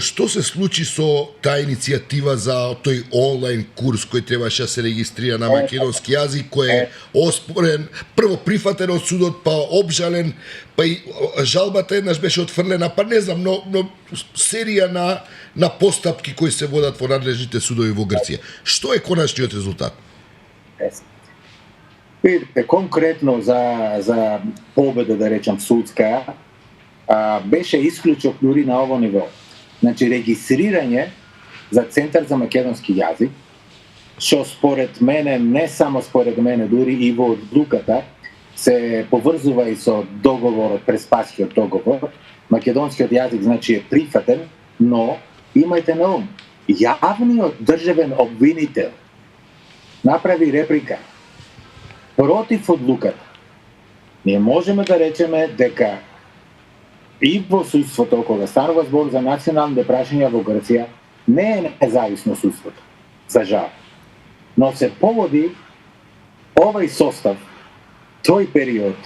што се случи со таа иницијатива за тој онлайн курс кој требаше да се регистрира на македонски јазик, кој е оспорен, прво прифатен од судот, па обжален, па и жалбата еднаш беше отфрлена, па не знам, но серија на постапки кои се водат во надлежните судови во Грција. Што е конечниот резултат? Видите, конкретно за победа, да речам, судска, беше исклучок дури на ово ниво. Значи, регистрирање за Центар за македонски јазик, што според мене, не само според мене, дури и во одлуката, се поврзува и со договорот, Преспанскиот договор. Македонскиот јазик, значи, е прифатен, но имајте на ум, јавниот државен обвинител направи реплика против одлуката. Ние можеме да речеме дека и во судството, кога станува збор за национални прашања во Грција, не е независно судството, за жал. Но се поводи овај состав, тој период,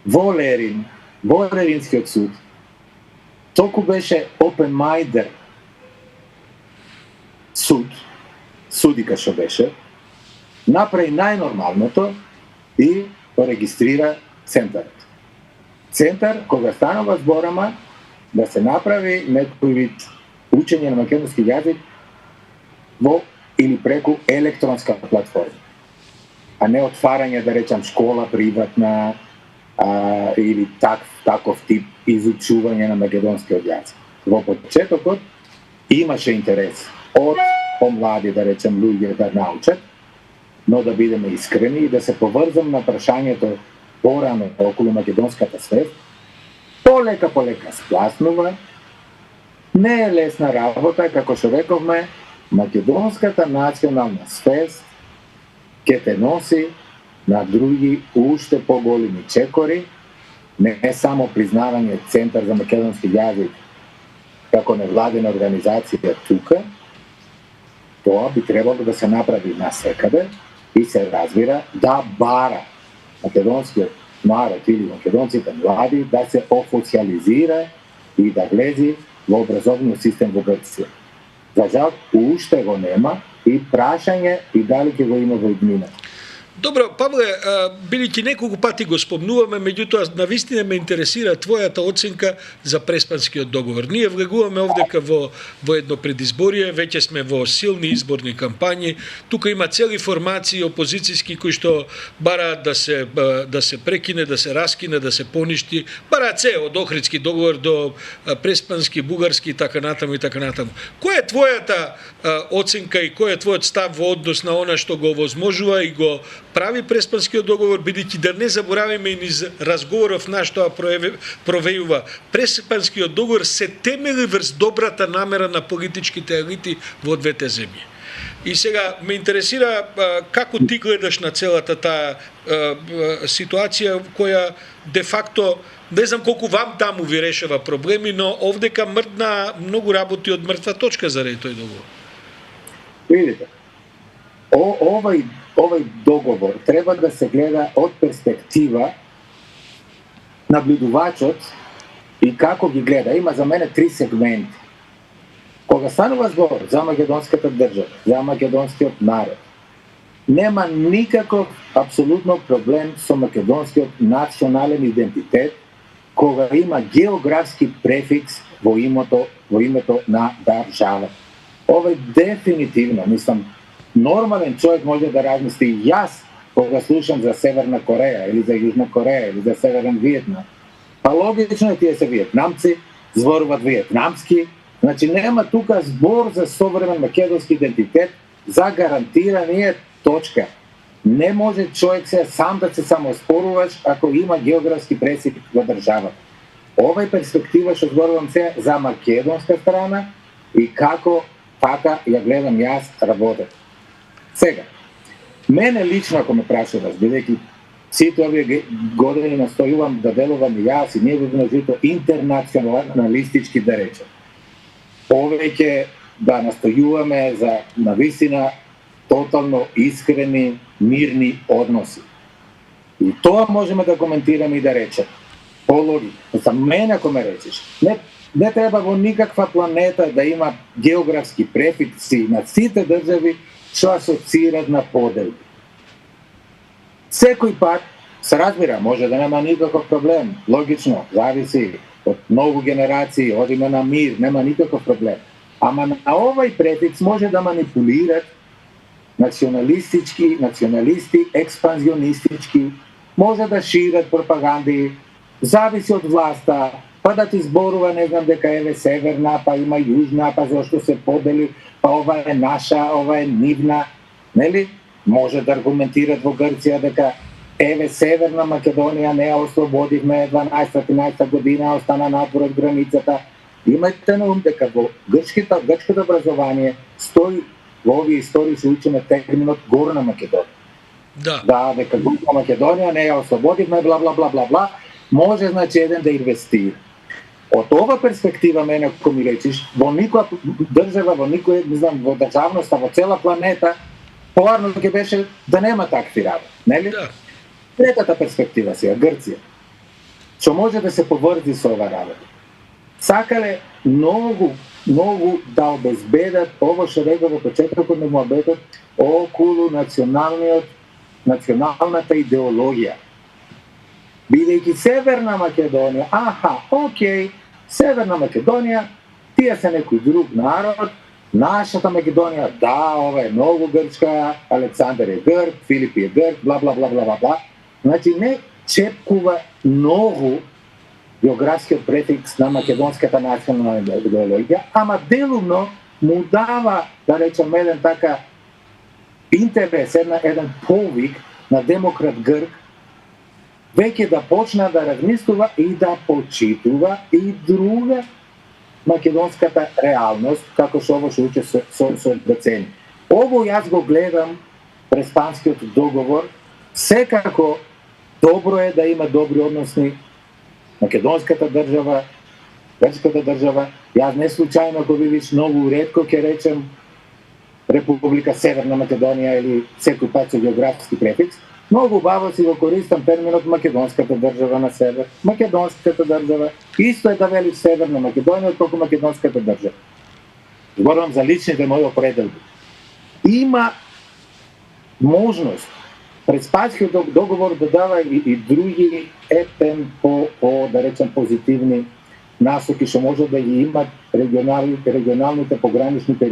во Лерин, во Леринскиот суд, толку беше open-minded судика што беше, направи најнормалното и го регистрира центарот. Центар, кога станува зборама, да се направи некој вид учење на македонски јазик во или преку електронска платформа, а не отварање, да речам, школа приватна или таков тип изучување на македонскиот јазик. Во почетокот имаше интерес од помлади, да речем, луѓе да научат, но да бидеме искрени и да се поврзам на прашањето порано околу македонската свест, полека спласнува. Не е лесна работа, како што рековме, македонската национална свест ќе те носи на други уште поголеми чекори, не само признавање Центар за македонски јазик како невладина организација тука, тоа би требало да се направи насекаде и се разбира да бара македонскиот народ или македонците млади да се официализира и да влези во образовниот систем во Грција. За жал, уште го нема и прашање и дали ќе го има во иднината. Добро, Павле, бидејќи неколку пати го спомнуваме, меѓутоа навистина ме интересира твојата оценка за Преспанскиот договор. Ние влегуваме овдека во едно предизборие, веќе сме во силни изборни кампањи. Тука има цели формации опозицијски кои што бараат да се прекине, да се раскине, да се поништи, бараат се од Охридски договор до Преспански, бугарски и така натаму и така натаму. Која е твојата оценка и кој е твојот став во однос на она што го овозможува и го прави Преспанскиот договор, бидејќи да не забораваме и низ разговоров наш тоа провејува. Преспанскиот договор се темели врз добрата намера на политичките елити во двете земји. И сега ме интересира како ти гледаш на целата таа ситуација која де факто не знам колку вам таму ви решава проблеми, но овдека мрдна многу работи од мртва точка заради тој договор. Видите, овој договор треба да се гледа од перспектива наблюдувачот и како ги гледа. Има за мене 3 сегменти. Кога станува збор за македонската држава, за македонскиот народ, нема никаков апсолутно проблем со македонскиот национален идентитет кога има географски префикс во името на држава. Ова дефинитивно, мислам, нормален човек може да размисли и јас кога слушам за Северна Кореја или за Јужна Кореја или за Северен Виетнам. Па логично е тие се виетнамци, зборуваат виетнамски, значи нема тука збор за современ македонски идентитет за гарантирание точка. Не може човек се сам да се самоспоруваш ако има географски пресек во државата. Ова е перспектива што зборувам се за македонска страна и како така ја гледам јас работата. Сега, мене лично, ако ме прашуваш, бидејќи сите овие години настојувам да делувам и јас и ние во множито интернационалистички, да речем, повеќе да настојуваме за навистина тотално искрени, мирни односи. И тоа можеме да коментираме и да речем. По логика, за мене ако ме речеш, не треба во никаква планета да има географски префикси на сите држави што асоцираат на подели. Секој пат се разбира, може да нема никаков проблем, логично, зависи од многу генерации, одиме на мир, нема никаков проблем. Ама на овој префикс може да манипулират националисти, експанзионистички, може да шират пропаганди, зависи од власта, па да ти зборува, не знам, дека еве северна, па има јужна, па зашто се подели, па ова е наша, ова е нивна, нели? Може да аргументират во Грција дека еве Северна Македонија не ја ослободивме 12-13 година, остана надвор од границата. Имајте на ум дека во грчкото образование стои во овие истории се учиме терминот Горна Македонија. Да, дека Горна Македонија не ја ослободивме, бла бла бла бла бла, може значи еден да инвестира. Од ова перспектива мене ако ми речиш, во никоја држава, во никој, не знам, во државноста, во цела планета, поварно ќе беше да нема такви работи, нели? Да. Третата перспектива сега, Грција, што може да се поврзи со ова работа. Сакале многу да обезбедат ово што реков во почетокот на муабетот околу националната идеологија. Бидејќи Северна Македонија, Северна Македонија Тие се некој друг народ, нашата Македонија, да, ова е многу грчка, Александар е грк, Филип е грк, бла бла бла бла бла бла. Значи не чепкува многу географскиот префикс на македонската национална идеологија, ама делумно му дава, да речем, еден така интерес, еден повик на демократ грк, веќе да почна да размислува и да почитува и друга македонската реалност, како што ово што уче со децени. Ово јас го гледам през Панскиот договор, секако добро е да има добри односи македонската држава, грчката држава. Јас не случајно го видиш многу ретко ќе речем Република Северна Македонија или секој пат со географски префикс. Многу убаво си го користам терминот македонската држава на север, македонската држава. Исто е да велиш Северна Македонија колку македонската држава. Зборувам за личните мои определби. Има можност пред Спасскиот договор да дава и други да речем позитивни насоки што може да ги имат регионалните пограничните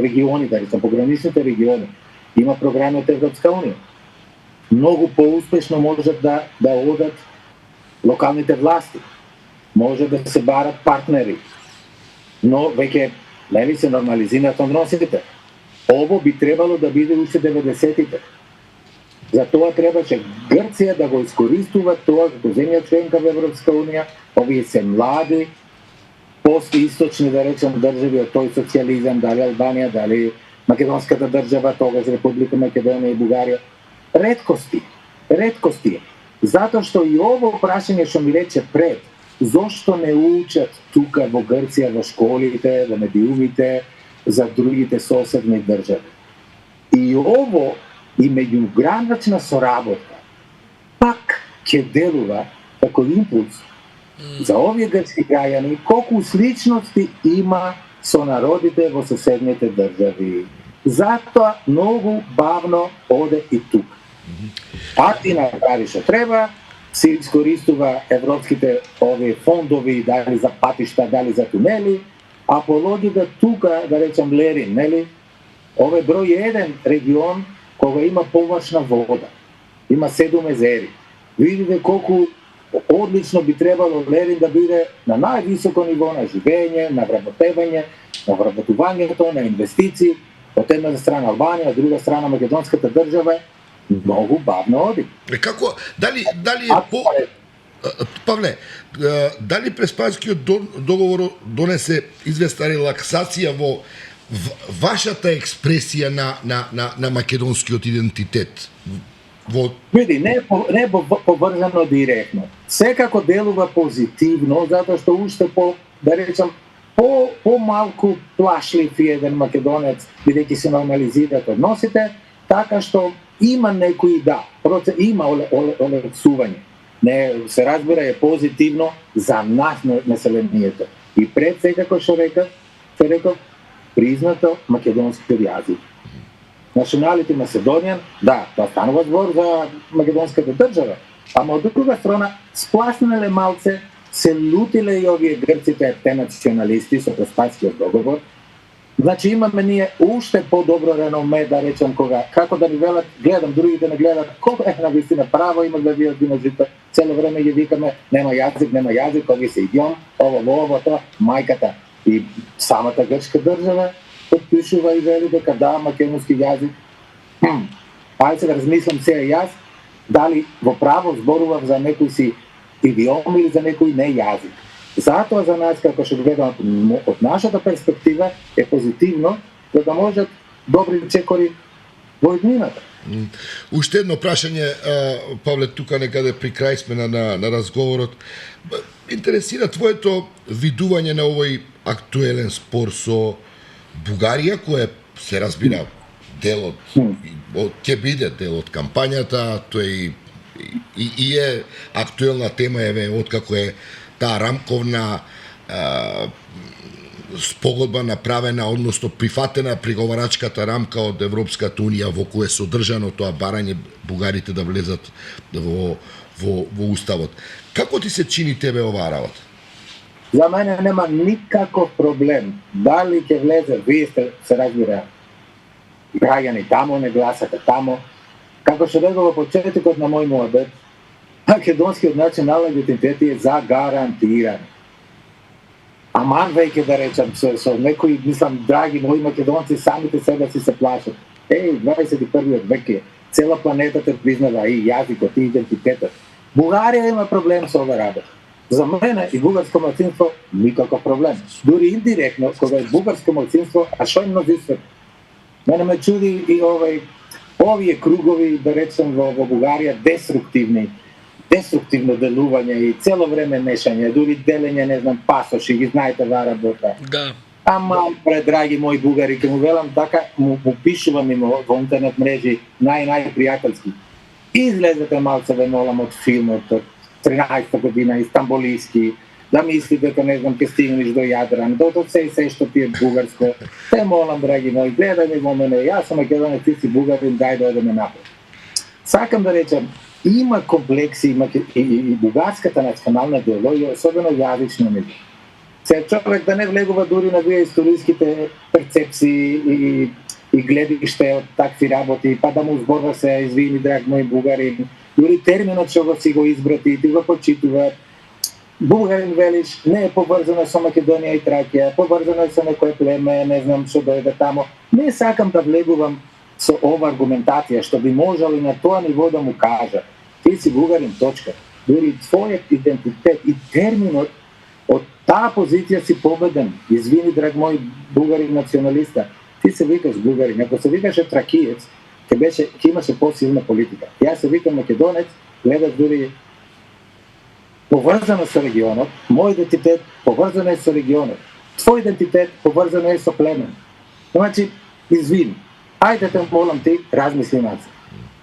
региони, да речем пограничните региони. Има програми од Европска унија. Многу поуспешно можат да одат локалните власти. Може да се барат партнери. Но веќе нели се нормализираат односите. Ово би требало да биде уште 90-тите. Затоа требаше Грција да го искористува тоа како земја членка во Европска унија. Овие се млади, постисточни, да речем, држави од тој социјализам, дали Албанија, дали македонската држава, тогаш Република Македонија и Бугарија. Реткости. Затоа што и ово прашање што ми рече пред, зошто не учат тука во Грција, во школите, во медиумите, за другите соседни држави. И ово и меѓугранична соработка пак ќе делува како импулс за овие грчки граѓани колку сличности има со народите во соседните држави. Затоа многу бавно оде и тука. Ти направи што треба, се искористува европските овие фондови, дали за патишта, дали за тунели, а по логика тука, да речем Лерин, нели, овој број 1 регион кога има површна вода, има 7 езери. Видите колку одлично би требало Лерин да биде на највисоко ниво на живење, на вработевање, на вработувањето, на инвестиции, од една страна Албанија, од друга страна македонската држава, многу бавно оди. Како, дали Павле, дали Преспанскиот договор донесе известна релаксација во вашата експресија на македонскиот идентитет? Види, не поврзано директно. Секако делува позитивно, затоа што уште да речем, по-малку плашлив еден македонец, бидејќи се нормализираат односите, така што има некои има олексување. Не се разбира е позитивно за нас населението. И пред секако што реков, признато македонски јазик. Националите Македонијан, да, тоа станува збор за македонската држава, ама од друга страна спласнеле малце, се лутиле и овие грците, те националисти со Преспанскиот договор. Значи имаме ние уште по-добро реноме, да речем, како да ни велат, гледам, другите не гледат, колко на вистина право има да вијат динозите, цело време ги викаме, нема јазик, овие се идиом, ово, тоа, мајката. И самата грчка држава подпишува и вели дека да, македонски јазик. Ајде се да размислам сега јас, дали во право зборував за некој си идиом или за некој не јазик. Затоа за нас, како што гледам од нашата перспектива, е позитивно, за да можат добри чекори во иднината. Уште едно прашање, Павле, тука некаде при крај сме на разговорот. Интересира твоето видување на овој актуелен спор со Бугарија, кој се разбира дел од ќе биде дел од кампањата, тој и е актуелна тема, еве, откако е таа рамковна спогодба направена, односно прифатена преговарачката рамка од Европската унија во која е содржано тоа барање бугарите да влезат во уставот. Како ти се чини тебе оваа работа? za mene nema nikakov problem. Da li će vleze, vi ste se razbira građani tamo, ne glasate tamo. Kako še rekao početak na moj model, makedonski od nacionalnog identiteta je zagarantiran. A manj veke da rečem, so nekoj, mislim, dragi moji makedonci, samite sebe si se plašati. 21. vek je, cela planeta te priznava i jaziko, ti identiteta. Bulgarija ima problem s ova rada. Za mene i bugarsko malcinstvo nikakav problem. Duri indirektno, koga je bugarsko malcinstvo, a što je množstvo. Mene me čudi i ovi krugovi, da rečem, v Bulgarija destruktivno deluvanje i celo vreme mešanje, duri delenje, ne znam, pasoši, vi znajte vara bota. Da. Ама, драги мои бугари, ке му велам така, му пишувам им во интернет мрежи најпријателски. Излезете малце ве молам од филмот од 13-та година, Истанбулиски, да мислите дека не знам ке стигнеш до Јадран, до се што ти е бугарско. Те молам, драги мои, гледај ми во мене, јас сум македонец, ти си бугарин, дај да одеме напред. Сакам да речем, има комплекси и бугарската национална идеологија, особено јазична меѓу. Се човек да не влегува дури на вие историските перцепции и гледиште од такви работи, па да му зборва се, извини, драг мој бугарин, дури терминот што го си го избрати, ти го почитува. Бугарин, велиш, не е поврзано со Македонија и Тракија, поврзано е со некој племе, не знам што дојде тамо. Не сакам да влегувам со ова аргументација, што би можели на тоа ниво да му кажа. Ти си бугарин, точка. Дури твојот идентитет и терминот од таа позиција си победен. Извини, драг мој бугарин националиста. Ти се викаш бугарин. Ако се викаше тракиец, ќе имаше посилна политика. Јас се викам македонец, гледаш дури поврзано со регионот, мој идентитет поврзано е со регионот. Твој идентитет поврзано е со племен. Значи, извини. Ајде те молам ти, размисли наци.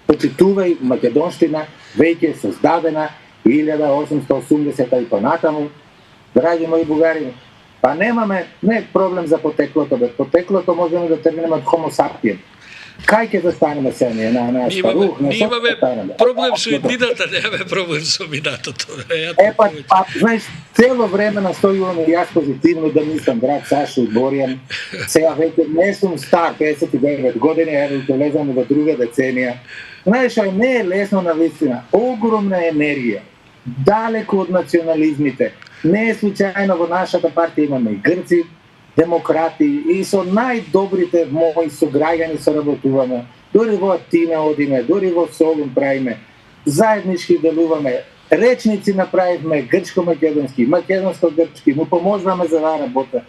Почитувај македонштина, веќе е создадена 1880 и понатаму. Драги мои бугари, па немаме не проблем за потеклото, бе. Потеклото можеме да тргнеме од Homo sapien. Кај ќе застанеме се на Спарух, на имаме проблем со иднината, немаме проблем со минатото. Знаеш, цело време настојуваме јас позитивно да мислам, драг Сашо и Боријан. Сега веќе не сум стар, 59 години, ево ќе влезаме во друга деценија. Знаеш, не е лесно на вистина. Огромна енергија, далеко од национализмите. Не е случајно во нашата партија имаме и грци, демократи и со најдобрите мои сограѓани соработуваме. Дори во Атина одиме, дори во Солун правиме. Заеднички делуваме. Речници направивме грчко-македонски, македонско-грчки, му поможуваме за оваа работа.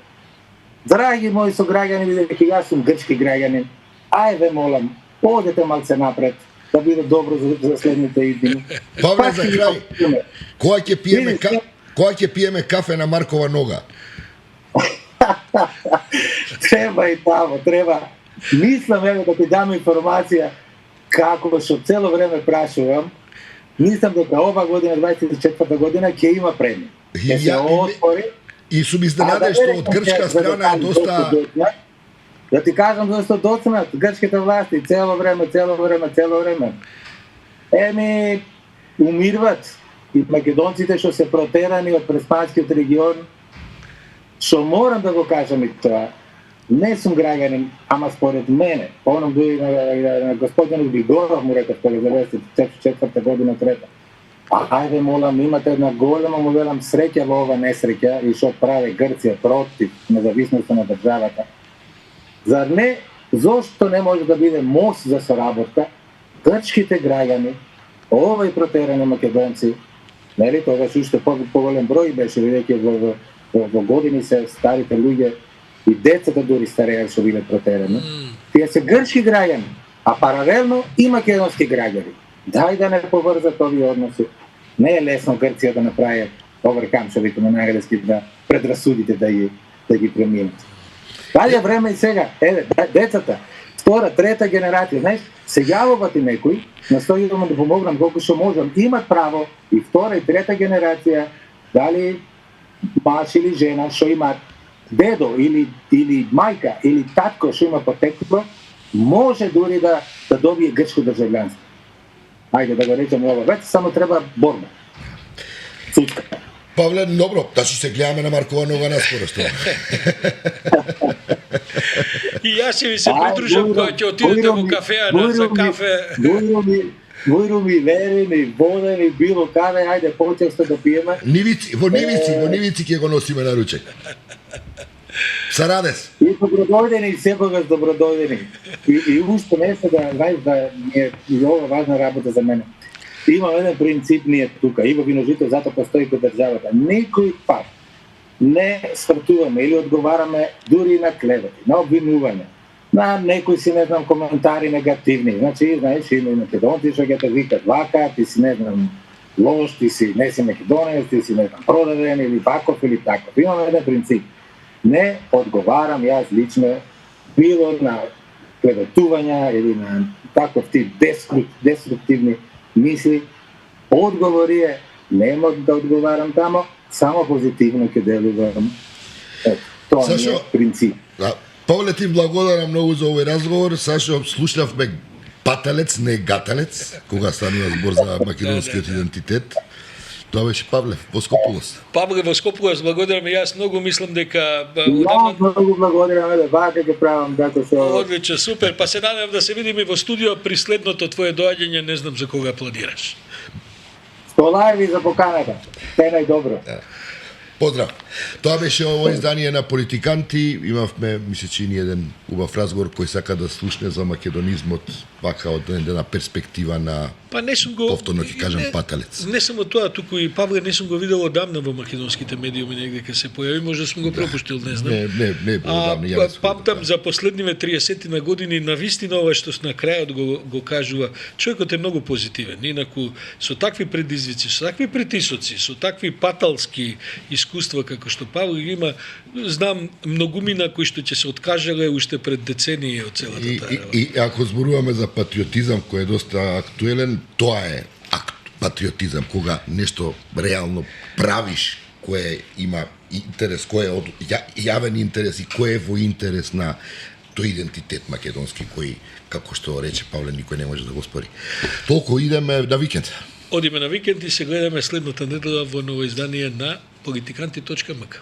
Драги мои сограѓани, бидејќи јас сум грчки граѓанин, ајде молам, одете малце напред, да биде добро за следните идни. Павле, за крај, кога ќе пиеме кафе на Маркова нога? Треба и тамо, треба. Мислам, ево да ти дам информација, како што цело време прашувам, мислам дека ова година, 24 година, ќе има премија. Ќе се отвори. И сум изненаден што од грчка страна е доста... Да ти кажам доста доцнат, грчките власти, цело време. Еми, умирват и македонците што се протерани од Преспанскиот регион, што морам да го кажам и тоа, не сум граѓанин, ама според мене, оном дури на господинот Григоров му рекав 94 година трета. Ајде молам, имате една голема, му велам, среќа во ова несреќа и што прави Грција против независноста на државата. Зар не, зошто не може да биде мост за соработка грчките граѓани, овој протерани македонци, нели тогаш уште поголем број беше, бидејќи во години се старите луѓе и децата дури стареја што биле протерани. Тие се грчки граѓани, а паралелно и македонски граѓани. Дај да не поврзат овие односи. Не е лесно Грција да направи overcome, што викаме на англиски, да предрасудите да ги преминат. Дали е време и сега, децата, втора, трета генерација, знаеш, се јавува ти некој, настојуваме да помогнам колку што можам, имат право и втора и трета генерација, дали маж или жена што имат дедо или мајка или татко што има потекло, може дури да добие грчко државјанство. Ајде да го речеме ова, веќе само треба борба. Судска. Павле, добро, да се гледаме на Маркова нога наскоро што. И јас ќе ви се придружам кога ќе отидете во кафеа за кафе. Војро ми вери, ни вода, ни било каде, ајде почесто да пиеме. Во Нивици ќе го носиме на ручек. Сарадес. И добродојдени, секогаш добродојдени. И уште нешто да знаеш да ми е и ова важна работа за мене. Имам еден принцип ние тука, и во Виножито, затоа постои кај државата. Никој пат не свртуваме или одговараме дури на клевети, на обвинување, на некои си, не знам, коментари негативни. Значи, знаеш, има и македонци што ќе те викат вака, ти си, не знам, лош, ти си, не си македонец, ти си, не знам, продаден или ваков или таков. Имам еден принцип. Не одговарам јас лично било на клеветувања или на таков тип деструктивни мисли. Одговор е, нема да одговарам тамо, само позитивно ќе делувам. Тоа Сашо, е принцип. Павле, ти благодарам многу за овој разговор. Сашо, слушнавме паталец, не гаталец, кога станува збор за македонскиот идентитет. Тоа беше Павле Воскопулос. Павле Воскопулос, благодарам и јас многу, мислам дека Многу благодарам, вака ќе правам како се одлично, супер. Па се надевам да се видиме во студио при следното твое доаѓање, не знам за кога планираш. Столај ви за поканата. Се најдобро. Поздрав. Тоа беше ово издание на Политиканти. Имавме, мисля, че и еден убав разговор кој сака да слушне за македонизмот, вака од една перспектива на, па не сум го, повторно ќе кажам, паталец. Не само тоа, туку и Павле не сум го видел одамна во македонските медиуми, негде ке се појави, може да сум го пропуштил, не знам. Не одамна, ја памтам за последниве 30 на години, на вистина ова што на крајот го кажува, човекот е многу позитивен, инаку со такви предизвици, со такви притисоци, со такви паталски искуства како што Павле има, знам многумина кои што ќе се откажале уште пред децении од целата таа работа. И ако зборуваме за патриотизам кој е доста актуелен, тоа е патриотизам, кога нешто реално правиш, кое има интерес, кој е од јавен интерес и кој е во интерес на тој идентитет македонски кој, како што рече Павле, никој не може да го спори. Толку идеме на викенд. Одиме на викенд и се гледаме следната недела во ново издание на politikanti.mk.